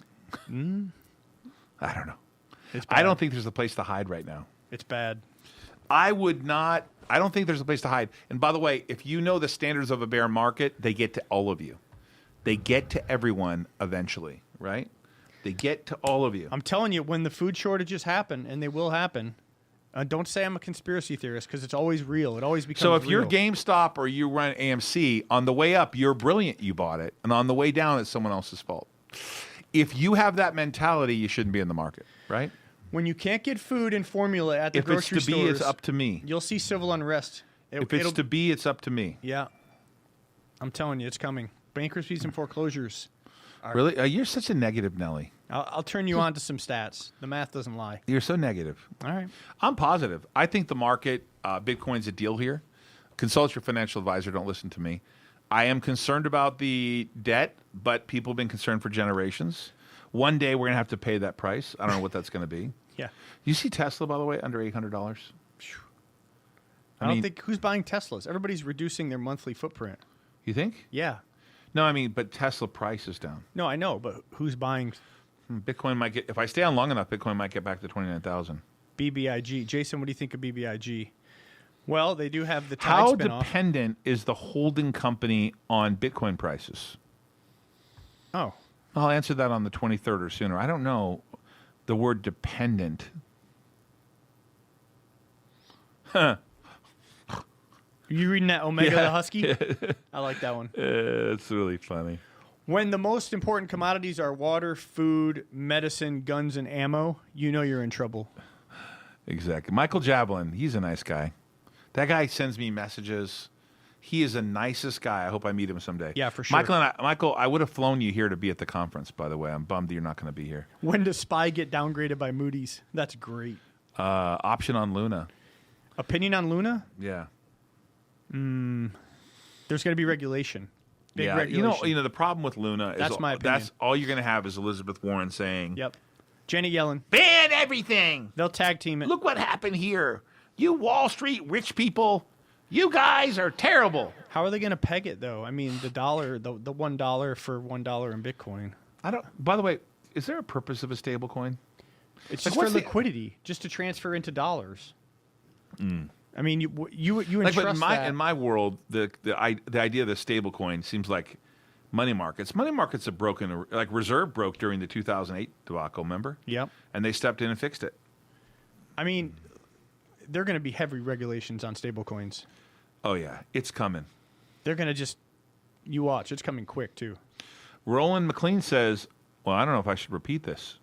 I don't know. It's I bad. don't think there's a place to hide right now. It's bad. I don't think there's a place to hide. And by the way, if you know the standards of a bear market, they get to all of you. They get to everyone eventually, right? They get to all of you. I'm telling you, when the food shortages happen, and they will happen, don't say I'm a conspiracy theorist because it's always real. It always becomes So if real. you're GameStop or you run AMC, on the way up, you're brilliant, you bought it. And on the way down, it's someone else's fault. If you have that mentality, you shouldn't be in the market, right? When you can't get food and formula at the If it's grocery to be, stores, it's up to me. you'll see civil unrest. If it's to be, it's up to me. Yeah. I'm telling you, it's coming. Bankruptcies and foreclosures. Really? You're such a negative, Nelly. I'll turn you on to some stats. The math doesn't lie. You're so negative. All right. I'm positive. I think the market, Bitcoin's a deal here. Consult your financial advisor. Don't listen to me. I am concerned about the debt, but people have been concerned for generations. One day we're going to have to pay that price. I don't know what that's going to be. Yeah. You see Tesla, by the way, under $800? I don't think who's buying Teslas. Everybody's reducing their monthly footprint. You think? Yeah. No, I mean, but Tesla price is down. No, I know, but who's buying Bitcoin might get, if I stay on long enough, Bitcoin might get back to 29,000. BBIG? Jason, what do you think of BBIG? Well, they do have the Tide How spinoff. dependent is the holding company on Bitcoin prices? Oh, I'll answer that on the 23rd or sooner. I don't know the word dependent. Are you reading that Omega the Husky? I like that one. It's really funny. When the most important commodities are water, food, medicine, guns, and ammo, you know you're in trouble. Exactly. Michael Jablin, he's a nice guy. That guy sends me messages. He is the nicest guy. I hope I meet him someday. Yeah, for sure. Michael, I would have flown you here to be at the conference, by the way. I'm bummed that you're not going to be here. When does SPY get downgraded by Moody's? That's great. Option on Luna. Opinion on Luna? Yeah. There's going to be regulation. Big yeah. regulation. You know the problem with Luna is That's my opinion. that's all you're going to have is Elizabeth Warren saying, Yep. Janet Yellen. ban everything. They'll tag team it. Look what happened here. You Wall Street rich people, you guys are terrible. How are they going to peg it, though? I mean, the dollar, the $1 for $1 in Bitcoin. I don't. By the way, is there a purpose of a stable coin? It's Like, just for what's the- liquidity, just to transfer into dollars. I mean, you Like, but entrust that. in my world, the idea of the stable coin seems like money markets. Money markets have broken. Like Reserve broke during the 2008 debacle. Remember? Yep. And they stepped in and fixed it. I mean, there are going to be heavy regulations on stablecoins. Oh yeah, it's coming. They're going to just, you watch, it's coming quick too. Roland McLean says, "Well, I don't know if I should repeat this."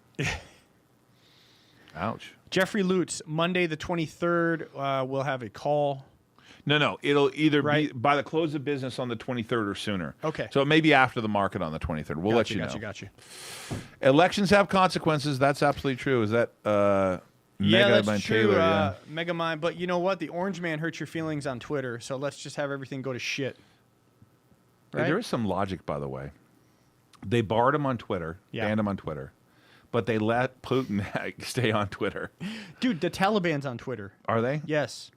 Ouch. Jeffrey Lutz, Monday the 23rd, we'll have a call. No. It'll either be Right. by the close of business on the 23rd or sooner. Okay. So it may be after the market on the 23rd. We'll let you know. Gotcha. Elections have consequences. That's absolutely true. Is that Yeah, Mega that's by true. Taylor? Yeah. Megamind. But you know what? The Orange Man hurt your feelings on Twitter, so let's just have everything go to shit. Right? There is some logic, by the way. They barred him on Twitter, Yeah. banned him on Twitter, but they let Putin stay on Twitter. Dude, the Taliban's on Twitter. Are they? Yes.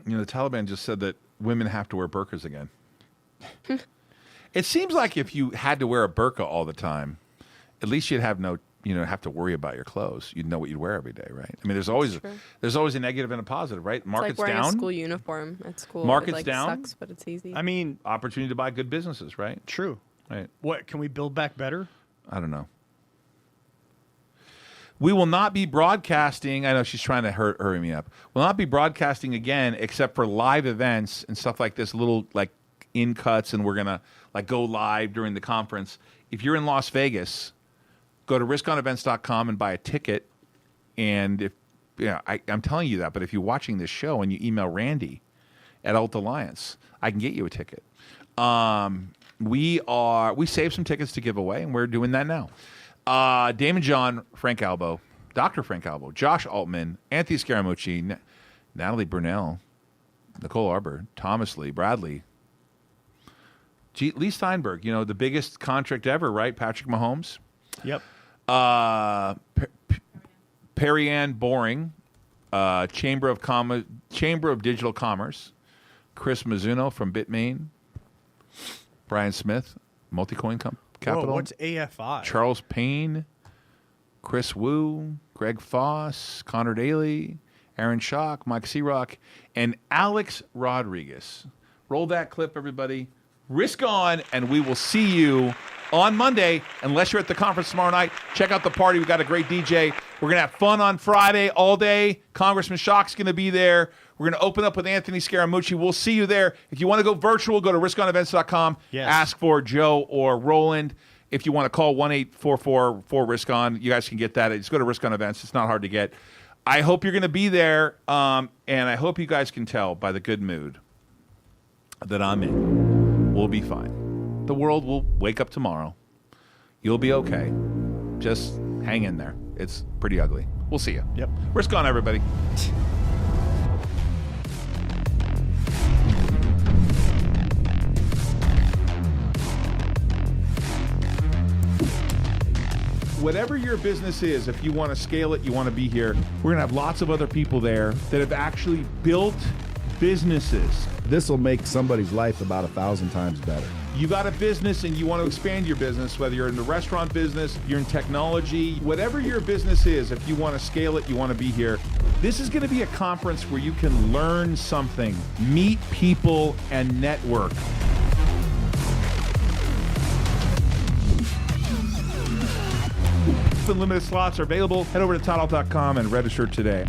You know, the Taliban just said that women have to wear burqas again. It seems like if you had to wear a burqa all the time, at least you'd have have to worry about your clothes. You'd know what you'd wear every day, right? I mean, there's always a negative and a positive, right? It's Markets like wearing down, a school uniform at school. Markets it, like, down. sucks, but it's easy. I mean, opportunity to buy good businesses, right? true. Right. What, can we build back better? I don't know. We will not be broadcasting. I know she's trying to hurry me up. We'll not be broadcasting again, except for live events and stuff like this, little like in cuts, and we're gonna like go live during the conference. If you're in Las Vegas, go to riskonevents.com and buy a ticket. And if I'm telling you that, but if you're watching this show and you email Randy at Alt Alliance, I can get you a ticket. we saved some tickets to give away, and we're doing that now. Damon John, Frank Albo, Dr. Frank Albo, Josh Altman, Anthony Scaramucci, Natalie Brunell, Nicole Arbor, Thomas Lee, Bradley, Lee Steinberg, the biggest contract ever, right? Patrick Mahomes. Yep. Perry Ann Boring, Chamber of Digital Commerce, Chris Mizuno from Bitmain, Brian Smith, Multicoin Capital. Whoa, what's AFI? Charles Payne, Chris Wu, Greg Foss, Connor Daly, Aaron Schock, Mike Searock, and Alex Rodriguez. Roll that clip, everybody. Risk on, and we will see you on Monday. Unless you're at the conference tomorrow night, check out the party. We've got a great DJ. We're going to have fun on Friday all day. Congressman Schock's going to be there. We're going to open up with Anthony Scaramucci. We'll see you there. If you want to go virtual, go to riskonevents.com. Yes. Ask for Joe or Roland. If you want to call 1-844-4-RISK-ON, you guys can get that. Just go to Risk On Events. It's not hard to get. I hope you're going to be there, and I hope you guys can tell by the good mood that I'm in. We'll be fine. The world will wake up tomorrow. You'll be okay. Just hang in there. It's pretty ugly. We'll see you. Yep. Risk on, everybody. Whatever your business is, if you want to scale it, you want to be here, we're going to have lots of other people there that have actually built businesses. This will make somebody's life about 1,000 times better. You got a business and you want to expand your business, whether you're in the restaurant business, you're in technology, whatever your business is, if you want to scale it, you want to be here. This is going to be a conference where you can learn something, meet people, and network. Limited slots are available. Head over to ToddAult.com and register today.